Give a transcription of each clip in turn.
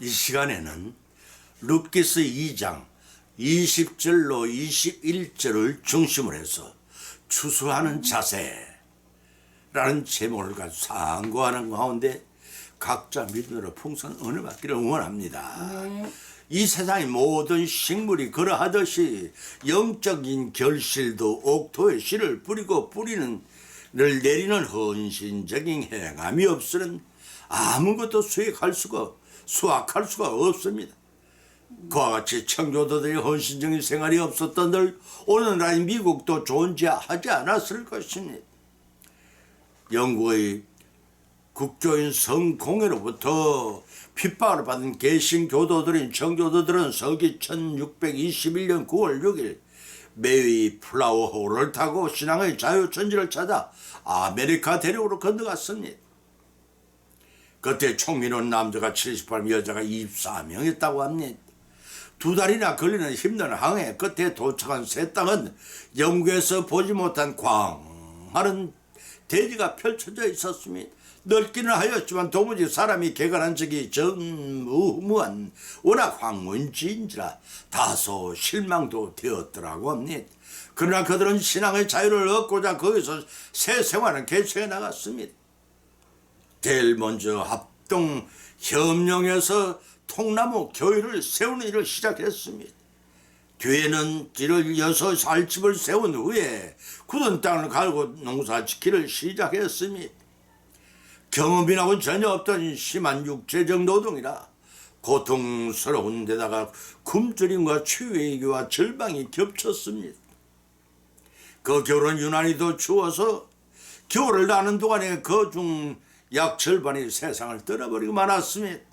이 시간에는 룻기스 2장 20절로 21절을 중심으로 해서 추수하는 자세라는 제목을 가지고 상고하는 가운데 각자 믿음으로 풍성한 은혜 받기를 원합니다. 이 세상의 모든 식물이 그러하듯이 영적인 결실도 옥토에 씨를 뿌리고 뿌리는 를 내리는 헌신적인 행함이 없으면 아무것도 수확할 수가 없습니다. 그와 같이 청교도들의 헌신적인 생활이 없었던들 오늘날 미국도 존재하지 않았을 것입니다. 영국의 국조인 성공회로부터 핍박을 받은 개신교도들인 청교도들은 서기 1621년 9월 6일 메이 플라워홀을 타고 신앙의 자유천지를 찾아 아메리카 대륙으로 건너갔습니다. 그때 총리는 남자가 78명, 여자가 24명이었다고 합니다. 2달이나 걸리는 힘든 항해 끝에 도착한 새 땅은 영국에서 보지 못한 광활한 대지가 펼쳐져 있었습니다. 넓기는 하였지만 도무지 사람이 개간한 적이 전무후무한 워낙 황문지인지라 다소 실망도 되었더라고 합니다. 그러나 그들은 신앙의 자유를 얻고자 거기서 새 생활을 개척해 나갔습니다. 제일 먼저 합동협력에서 통나무 교회를 세우는 일을 시작했습니다. 뒤에는 길을 이어서 살집을 세운 후에 굳은 땅을 갈고 농사짓기를 시작했습니다. 경험이라고 전혀 없던 심한 육체적 노동이라 고통스러운 데다가 굶주림과 추위와 절망이 겹쳤습니다. 그 겨울은 유난히 더 추워서 겨울을 나는 동안에 그 중 약 절반이 세상을 떠나버리고 말았습니다.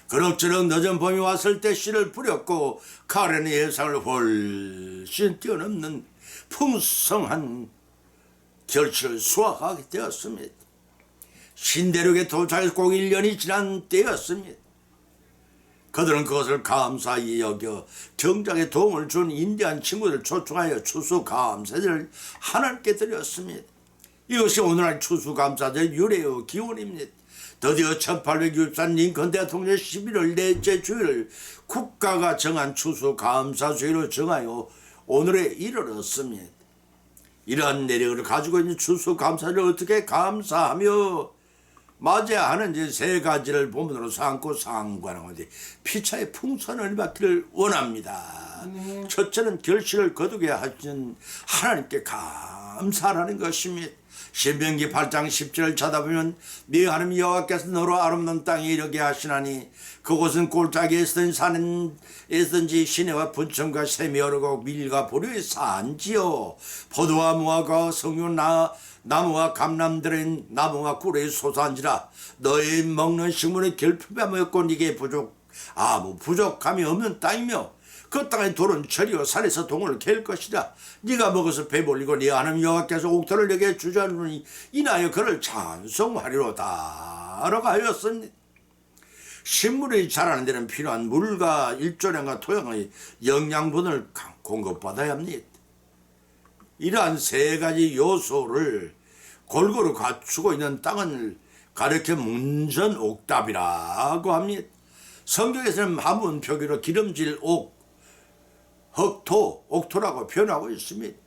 그럭저럭 늦은 봄이 왔을 때 씨를 뿌렸고 가을에는 예상을 훨씬 뛰어넘는 풍성한 결실을 수확하게 되었습니다. 신대륙에 도착해서 꼭 1년이 지난 때였습니다. 그들은 그것을 감사히 여겨 정작에 도움을 준 인디안 친구들을 초청하여 추수감사제를 하나님께 드렸습니다. 이것이 오늘날 추수감사제 유래의 기원입니다. 드디어 1864년 링컨 대통령의 11월 넷째 주일을 국가가 정한 추수감사주의로 정하여 오늘에 이르렀습니다. 이러한 내력을 가지고 있는 추수감사를 어떻게 감사하며 맞아야 하는지 세 가지를 본문으로 삼고 상관하는데 피차의 풍성을 받기를 원합니다. 첫째는 결실을 거두게 하시는 하나님께 감사하라는 것입니다. 신명기 8장 10절을 찾아보면 네 하나님 여호와께서 너로 아름다운 땅에 이르게 하시나니 그곳은 골짜기에 산에서든지 시내와 분천과 샘이 흐르고 밀과 보리의 산지요 포도와 무화과 성유 나무와 감람들은 나무와 꿀의 소산지라 너희 먹는 식물의 결핍함이 없고 네게 아무 부족함이 없는 땅이며 그 땅의 돌은 철이요 산에서 동을 갤 것이라 네가 먹어서 배불리고 네 하나님 여호와께서 옥토를 내게 주자노니 인하여 그를 찬송하리로다 라고 하였습니다. 식물이 자라는 데는 필요한 물과 일조량과 토양의 영양분을 공급받아야 합니다. 이러한 세 가지 요소를 골고루 갖추고 있는 땅을 가리켜 문전옥답이라고 합니다. 성경에서는 한문 표기로 기름질 옥토라고 표현하고 있습니다.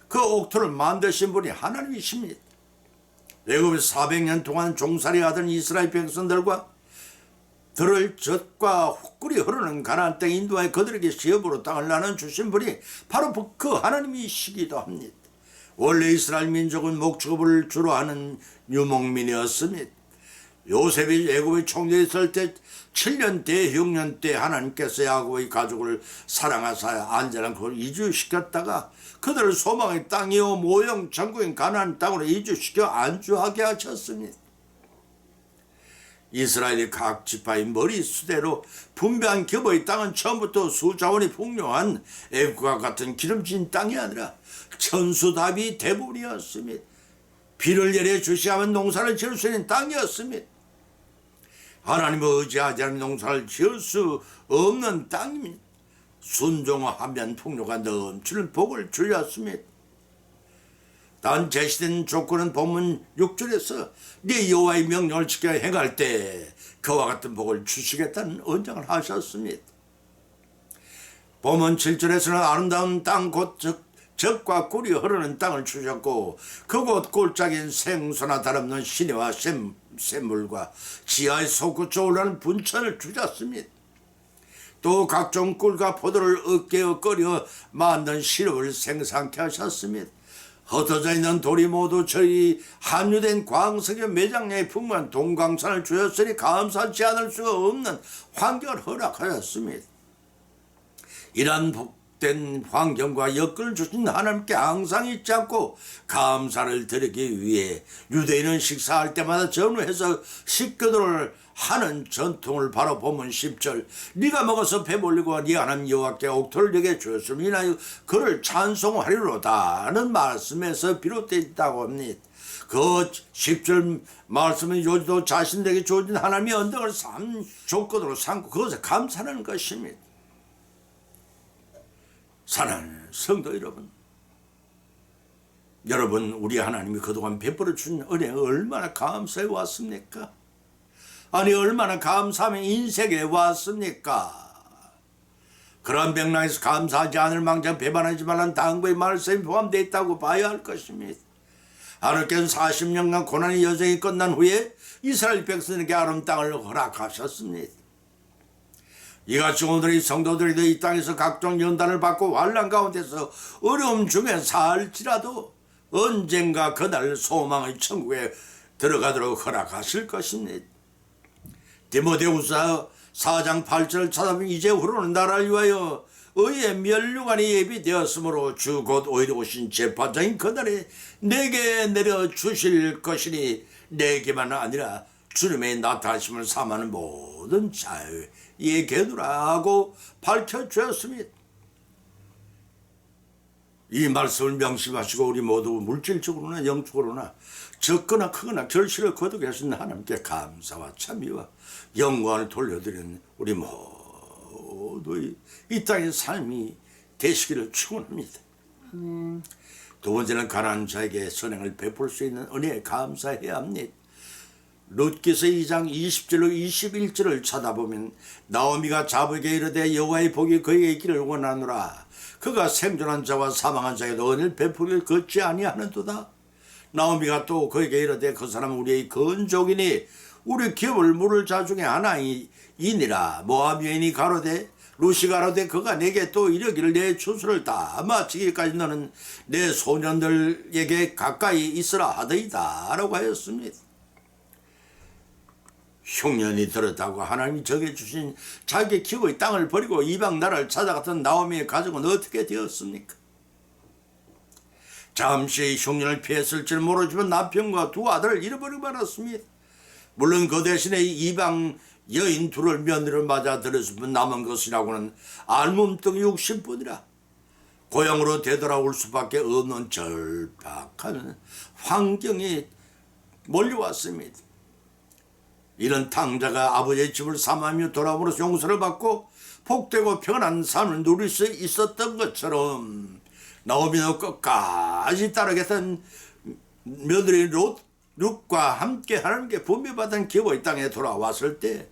그 옥토를 만드신 분이 하나님이십니다. 애굽에서 400년 동안 종살이하던 이스라엘 백성들과 들을 젖과 흙꿀이 흐르는 가나안 땅 인도하여 그들에게 시업으로 땅을 나눠주신 분이 바로 그 하나님이시기도 합니다. 원래 이스라엘 민족은 목축업을 주로 하는 유목민이었습니다. 요셉이 애굽의 총리에 있을 때 7년 대흉년 때 하나님께서 야곱의 가족을 사랑하사 안전한 곳을 이주시켰다가 그들을 소망의 땅이요 모형 천국인 가나안 땅으로 이주시켜 안주하게 하셨습니다. 이스라엘의 각 지파의 머리수대로 분배한 겹의 땅은 처음부터 수자원이 풍요한 애굽과 같은 기름진 땅이 아니라 천수답이 대부분이었습니다. 비를 내려 주시하면 농사를 지을 수 있는 땅이었습니다. 하나님을 의지하지 않은 농사를 지을 수 없는 땅입니다. 순종하면 풍요가 넘치는 복을 주셨습니다. 단 제시된 조건은 본문 6절에서 네 여호와의 명령을 지켜 행할 때 그와 같은 복을 주시겠다는 언장을 하셨습니다. 본문 7절에서는 아름다운 땅 곧 젖과 꿀이 흐르는 땅을 주셨고 그곳 꼴짝인 생소나 다름없는 시내와 샘물과 지하에 솟구쳐 올라오는 분천을 주셨습니다. 또 각종 꿀과 포도를 으깨어 끓여 만든 시럽을 생산케 하셨습니다. 흩어져 있는 돌이 모두 저희 함유된 광석의 매장량이 풍부한 동광산을 주셨으니 감사하지 않을 수가 없는 환경을 허락하였습니다. 이러한 복된 환경과 여건을 주신 하나님께 항상 잊지 않고 감사를 드리기 위해 유대인은 식사할 때마다 전후해서 식교도를 하는 전통을 바로 보면 10절 네가 먹어서 배불리고 네 하나님 여호와께 옥토를 내게 주었음을 인하여 그를 찬송하리로다는 말씀에서 비롯되어 있다고 합니다. 그 10절 말씀은 요지도 자신에게 주어진 하나님의 언덕을 조건으로 삼고 그것에 감사하는 것입니다. 사랑하는 성도 여러분 우리 하나님이 그동안 베풀어 준 은혜에 얼마나 감사해 왔습니까? 아니 얼마나 감사하면 인생에 왔습니까? 그런 맥락에서 감사하지 않을 망정 배반하지 말라는 당부의 말씀이 포함되어 있다고 봐야 할 것입니다. 하나님께서는 40년간 고난의 여정이 끝난 후에 이스라엘 백성에게 아름 땅을 허락하셨습니다. 이같이 오늘 이 성도들이 이 땅에서 각종 연단을 받고 환난 가운데서 어려움 중에 살지라도 언젠가 그날 소망의 천국에 들어가도록 허락하실 것입니다. 디모데후서 4장 8절을 찾아보면 이제후로는 나라를 위하여 의의 면류관이 예비되었으므로 주 곧 오히려 오신 재판장인 그날에 내게 내려주실 것이니 내게만 아니라 주님의 나타나심을 삼하는 모든 자유의 궤도라고 밝혀주었습니다. 이 말씀을 명심하시고 우리 모두 물질적으로나 영적으로나 적거나 크거나 결실을 거두게 하신 하나님께 감사와 찬미와 영광을 돌려드리는 우리 모두의 이 땅의 삶이 되시기를 축원합니다. 두 번째는 가난한 자에게 선행을 베풀 수 있는 은혜에 감사해야 합니다. 룻기서 2장 20절로 21절을 찾아보면 나오미가 자부에게 이르되 여호와의 복이 그에게 있기를 원하노라. 그가 생존한 자와 사망한 자에게도 은혜를 베풀기를 걷지 아니하는도다. 나오미가 또 그에게 이르되 그 사람은 우리의 건족이니 우리 기업을 물을 자 중에 하나이니라. 모압 여인이 가로되 룻이 가로되 그가 내게 또 이르기를 내 추수를 다 마치기까지 너는 내 소년들에게 가까이 있으라 하더이다 라고 하였습니다. 흉년이 들었다고 하나님이 정해주신 자기 기업의 땅을 버리고 이방 나라를 찾아갔던 나오미의 가정은 어떻게 되었습니까? 잠시 흉년을 피했을지 모르지만 남편과 두 아들을 잃어버리고 말았습니다. 물론 그 대신에 이방 여인 둘을 며느리로 맞아 들였으면 남은 것이라고는 알몸뚱이 60분이라 고향으로 되돌아올 수밖에 없는 절박한 환경이 몰려왔습니다. 이런 탕자가 아버지의 집을 삼하며 돌아옴으로써 용서를 받고 복되고 평안한 삶을 누릴 수 있었던 것처럼 나오미는 끝까지 따르겠던 며느리 룻과 함께 하나님께 분배받은 기업의 땅에 돌아왔을 때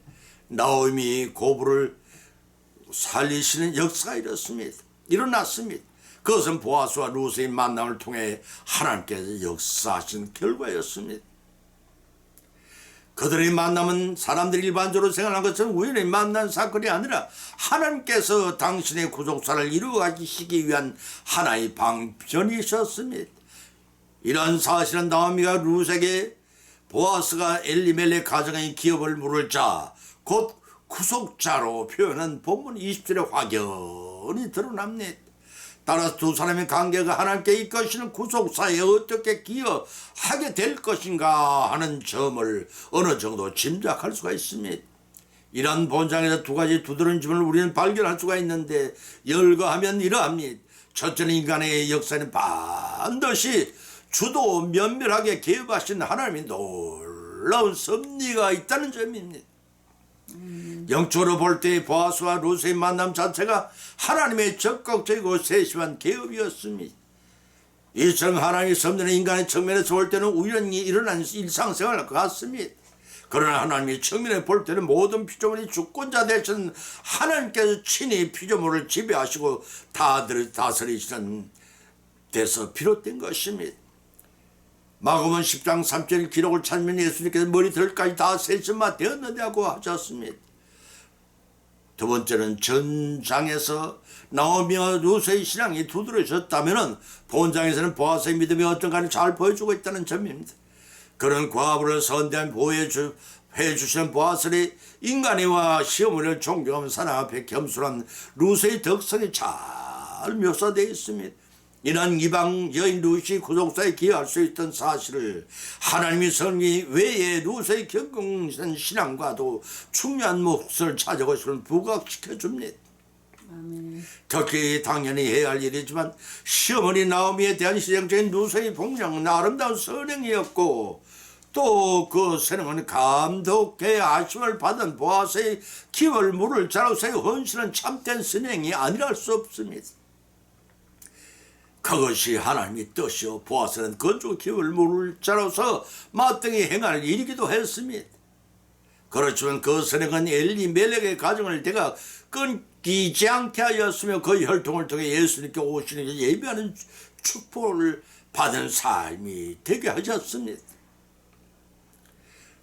나오미 고부를 살리시는 역사가 일어났습니다. 그것은 보아스와 룻의 만남을 통해 하나님께서 역사하신 결과였습니다. 그들의 만남은 사람들이 일반적으로 생각하는 것처럼 우연히 만난 사건이 아니라 하나님께서 당신의 구속사를 이루어가시기 위한 하나의 방편이셨습니다. 이러한 사실은 나오미가 룻에게 보아스가 엘리멜렉 가정의 기업을 물을 자, 곧 구속자로 표현한 본문 20절의 확연히 드러납니다. 따라서 두 사람의 관계가 하나님께 이끄시는 구속사에 어떻게 기여하게 될 것인가 하는 점을 어느 정도 짐작할 수가 있습니다. 이러한 본장에서 두 가지 두드러진 점을 우리는 발견할 수가 있는데 열거하면 이러합니다. 첫째는 인간의 역사는 반드시 주도 면밀하게 개입하신 하나님의 놀라운 섭리가 있다는 점입니다. 영적으로 볼 때 보아스와 룻의 만남 자체가 하나님의 적극적이고 세심한 개업이었습니다. 이처럼 하나님이 섬기는 인간의 측면에서 볼 때는 우연히 일어난 일상생활 같습니다. 그러나 하나님이 측면에 볼 때는 모든 피조물이 주권자 되신 하나님께서 친히 피조물을 지배하시고 다스리시는 데서 비롯된 것입니다. 마가복음 10장 3절 기록을 찾으면 예수님께서 머리털까지 다 세심화 되었느냐고 하셨습니다. 두 번째는 전장에서 나오미와 루스의 신앙이 두드러졌다면 본장에서는 보아스의 믿음이 어떤가를 잘 보여주고 있다는 점입니다. 그런 과부를 선대한 보호해 주시는 보아스의 인간이와 시어머니를 존경하며 사랑 앞에 겸손한 루스의 덕성이 잘 묘사되어 있습니다. 이런 이방 여인 루시 구속사에 기여할 수 있던 사실을 하나님이 성리 외에 루스의 경건한 신앙과도 중요한 몫을 차지하고 부각시켜 줍니다. 특히 당연히 해야 할 일이지만 시어머니 나오미에 대한 희생적인 루스의 복량은 아름다운 선행이었고 또 그 선행은 감독의 아심을 받은 보아스의 기업을 물을 자로서의 헌신은 참된 선행이 아니랄 수 없습니다. 그것이 하나님의 뜻이요 보아스는 건축 기업을 물을 자로서 마땅히 행할 일이기도 했습니다. 그렇지만 그 선행은 엘리멜렉의 가정을 대가 끊기지 않게 하였으며 그 혈통을 통해 예수님께 오시는 예비하는 축복을 받은 삶이 되게 하셨습니다.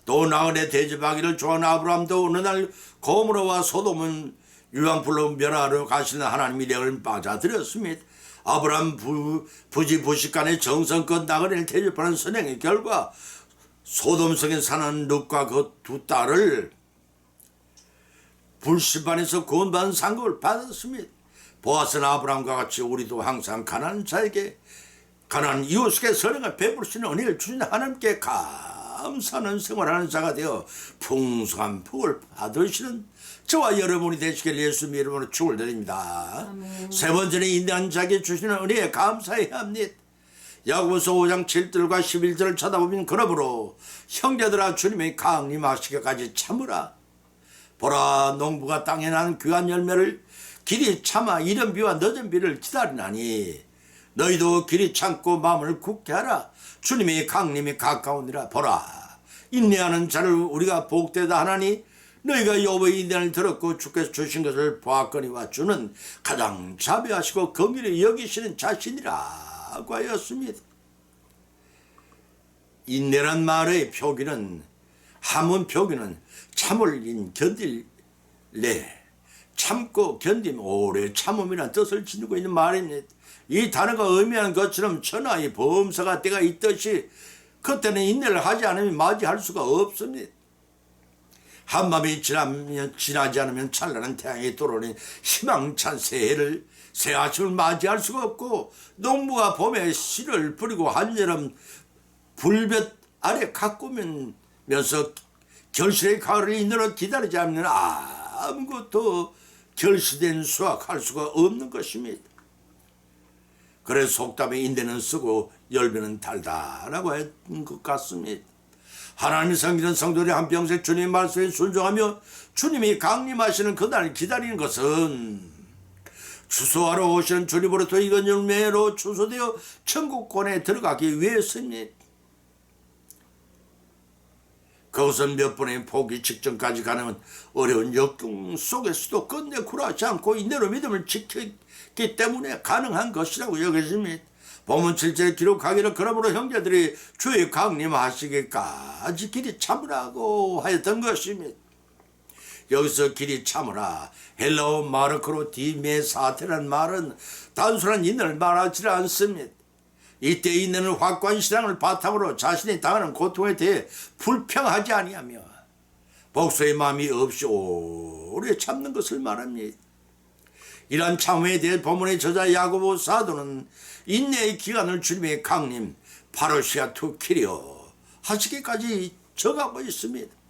또 나그네 대접하기를 좋아하는 아브라함도 어느 날 고모라와 소돔은 유황불로 멸하러 가시는 하나님의 령을 맞아들였습니다. 아브라함 부지부식간의 정성껏 나그네를 대접하는 선행의 결과 소돔성에 사는 룻과 그 두 딸을 불심판에서 구원받은 상급을 받았습니다. 보아스는 아브라함과 같이 우리도 항상 가난한 자에게 가난한 이웃에게 선행을 베풀시는 은혜를 주신 하나님께 감사하는 생활하는 자가 되어 풍성한 복을 받으시는 저와 여러분이 되시길 예수님 이름으로 축원드립니다. 아멘. 세 번째는 인내한 자에게 주시는 은혜에 감사해야 합니다. 야고보서 5장 7절과 11절을 쳐다보면 그러므로 형제들아 주님의 강림하시기까지 참으라. 보라 농부가 땅에 난 귀한 열매를 길이 참아 이른 비와 늦은 비를 기다리나니 너희도 길이 참고 마음을 굳게 하라. 주님의 강림이 가까우니라. 보라 인내하는 자를 우리가 복되다 하나니 너희가 여호와의 인내를 들었고 주께서 주신 것을 보았거니와 주는 가장 자비하시고 긍휼히 여기시는 자신이라고 하였습니다. 인내란 말의 표기는 한문 표기는 참을 견딜래 참고 견딤 오래 참음이라는 뜻을 지니고 있는 말입니다. 이 단어가 의미하는 것처럼 천하의 범사가 때가 있듯이 그때는 인내를 하지 않으면 맞이할 수가 없습니다. 한밤이 지나지 않으면 찬란한 태양이 떠오르는 희망찬 새해를 새 아침을 맞이할 수가 없고 농부가 봄에 씨를 뿌리고 한여름 불볕 아래 가꾸면서 결실의 가을을 인내로 기다리지 않으면 아무것도 결실된 수확할 수가 없는 것입니다. 그래서 속담에 인내는 쓰고 열매는 달다라고 했던 것 같습니다. 하나님이 섬기는 성도들이 한평생 주님의 말씀에 순종하며 주님이 강림하시는 그날을 기다리는 것은 추수하러 오시는 주님으로부터 익은 열매로 추수되어 천국권에 들어가기 위해서입니다. 그것은 몇 번의 포기 직전까지 가는 어려운 역경 속에서도 끝내 굴하지 않고 인내로 믿음을 지켰기 때문에 가능한 것이라고 여겨집니다. 본문 7절에 기록하기를 그러므로 형제들이 주의 강림하시기까지 길이 참으라고 하였던 것입니다. 여기서 길이 참으라 헬라어 마르크로 디메사테라는 말은 단순한 인내를 말하지 않습니다. 이때 인내는 확고한 신앙을 바탕으로 자신이 당하는 고통에 대해 불평하지 아니하며 복수의 마음이 없이 오래 참는 것을 말합니다. 이러한 참음에 대해 본문의 저자 야고보 사도는 인내의 기간을 주님의 강림 파루시아 투 키리오 하시기까지 정하고 있습니다.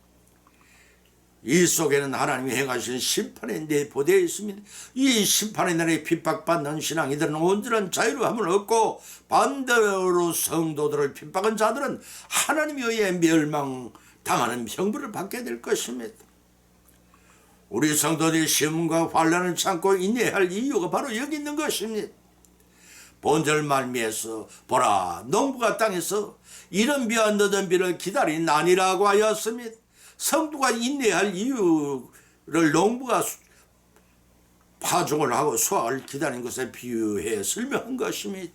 이 속에는 하나님이 행하신 심판에 내포되어 있습니다. 이 심판의 날에 핍박받는 신앙이들은 온전한 자유로움을 얻고 반대로 성도들을 핍박한 자들은 하나님에 의해 멸망당하는 형벌을 받게 될 것입니다. 우리 성도들이 시험과 환난을 참고 인내해야 할 이유가 바로 여기 있는 것입니다. 본절 말미에서 보라 농부가 땅에서 이른 비와 늦은 비를 기다리나니라고 하였습니다. 성도가 인내할 이유를 농부가 파종을 하고 수확을 기다리는 것에 비유해 설명한 것입니다.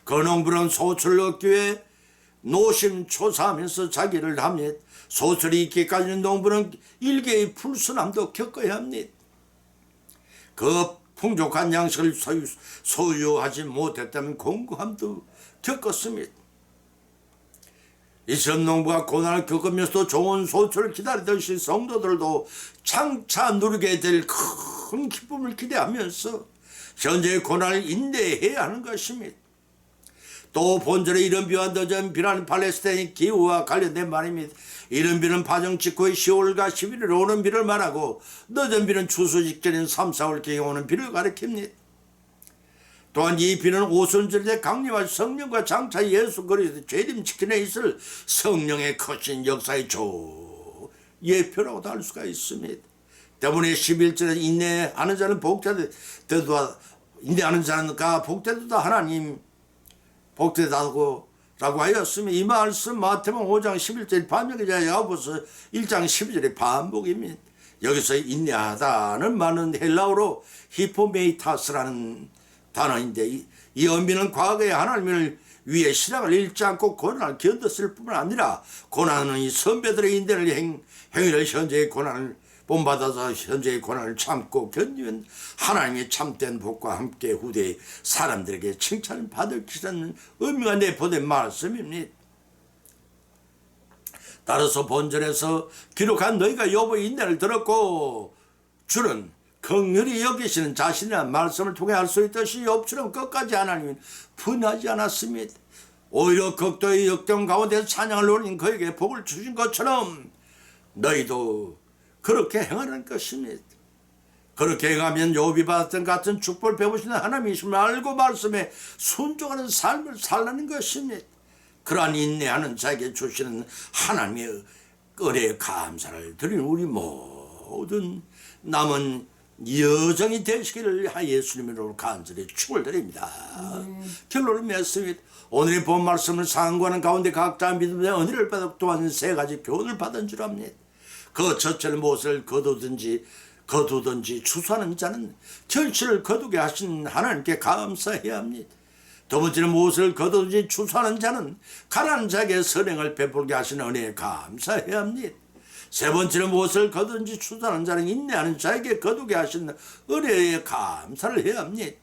그 농부는 소출을 얻기 위해 노심초사하면서 자기를 합니다. 소출이 있기까지는 농부는 일개의 불순함도 겪어야 합니다. 그 풍족한 양식을 소유하지 못했다면 공고함도 겪었습니다. 이처럼 농부가 고난을 겪으면서도 좋은 소출을 기다리듯이 성도들도 장차 누리게 될 큰 기쁨을 기대하면서 현재의 고난을 인내해야 하는 것입니다. 또 본절의 이른 비와 늦은 비라는 팔레스타인 기후와 관련된 말입니다. 이른 비는 파종 직후의 10월과 11월에 오는 비를 말하고 늦은 비는 추수 직전인 3, 4월경에 오는 비를 가리킵니다. 또한 이 비는 오순절에 강림할 성령과 장차 예수 그리스도 재림시키는 있을 성령의 거친 역사의 예표라고도 할 수가 있습니다. 때문에 11절에 인내하는 자는 복되도다, 인내하는 자는가 복되도다 하나님 복되다고 라고 하였으며 이 말씀 마태복음 5장 11절 반복이자 야고보서 1장 12절의 반복입니다. 여기서 인내하다는 말은 헬라어로 히포메이타스라는 단어인데 이 의미는 과거에 하나님을 위해 신앙을 잃지 않고 고난을 견뎠을 뿐만 아니라 고난은 이 선배들의 인내를 행위를 현재의 고난을 본받아서 현재의 고난을 참고 견디면 하나님의 참된 복과 함께 후대의 사람들에게 칭찬을 받을 것이라는 의미가 내포된 말씀입니다. 따라서 본절에서 기록한 너희가 여보의 인내를 들었고 주는 긍휼히 여기시는 자신이라는 말씀을 통해 알 수 있듯이 욥처럼 끝까지 하나님은 분하지 않았습니다. 오히려 극도의 역경 가운데서 찬양을 노린 그에게 복을 주신 것처럼 너희도 그렇게 행하는 것입니다. 그렇게 행하면 욥이 받았던 같은 축복을 배우시는 하나님이심을 알고 말씀에 순종하는 삶을 살라는 것입니다. 그러한 인내하는 자에게 주시는 하나님의 은혜에 감사를 드리는 우리 모든 남은 여정이 되시기를 예수님으로 간절히 축을 드립니다. 결론을 맺습니다. 오늘의 본 말씀을 상고하는 가운데 각자 믿음의 은혜를 받아 또한 세 가지 교훈을 받은 줄 압니다. 그 첫째는 무엇을 거두든지 추수하는 자는 결실을 거두게 하신 하나님께 감사해야 합니다. 두 번째는 무엇을 거두든지 추수하는 자는 가난한 자에게 선행을 베풀게 하신 은혜에 감사해야 합니다. 세 번째는 무엇을 거두든지 추수하는 자는 인내하는 자에게 거두게 하신 은혜에 감사를 해야 합니다.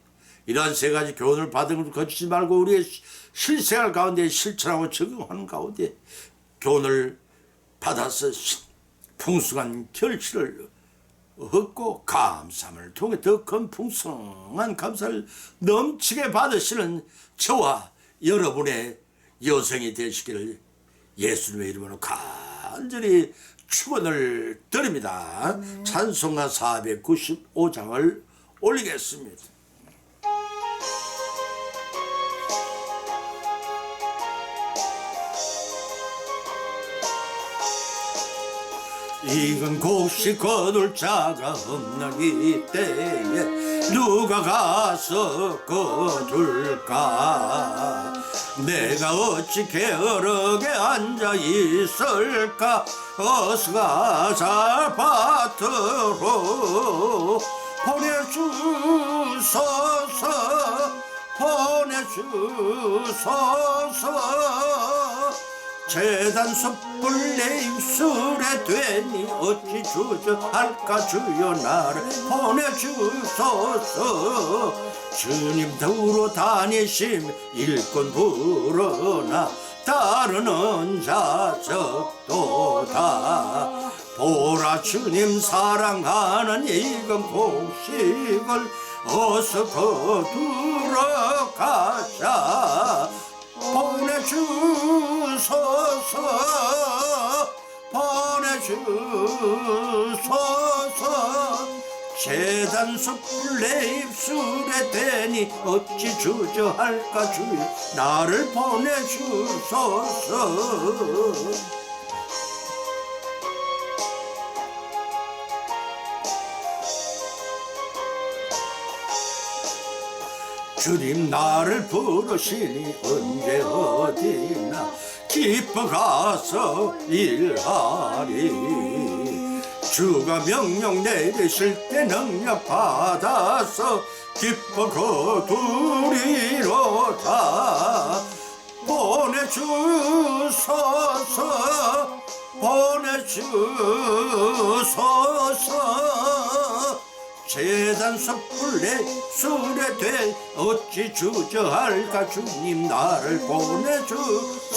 이러한 세 가지 교훈을 받은 것을 거치지 말고 우리의 실생활 가운데 실천하고 적용하는 가운데 교훈을 받아서 풍성한 결실을 얻고 감사함을 통해 더 큰 풍성한 감사를 넘치게 받으시는 저와 여러분의 여성이 되시기를 예수님의 이름으로 간절히 축원을 드립니다. 찬송가 495장을 올리겠습니다. 익은 곡식 거둘 자가 없는 이때에 누가 가서 거둘까? 내가 어찌 게으르게 앉아 있을까? 어서 가자 밭으로 보내주소서. 재단 섣불 내 입술에 되니 어찌 주저할까? 주여 나를 보내주소서. 주님 더불어 다니심 일꾼 불어나 따르는 자 적도다. 보라 주님 사랑하는 익은 곡식을 어서 거두러 가자. 보내주소서. 재단 숯불 내 입술에 대니 어찌 주저할까? 주여 나를 보내주소서. 주님 나를 부르시니 언제 어디나 기뻐가서 일하리. 주가 명령 내리실 때 능력 받아서 기뻐 거두리로다. 보내주소서 보내주소서. 재단 섣불래 수레되 어찌 주저할까. 주님 나를 보내주소서.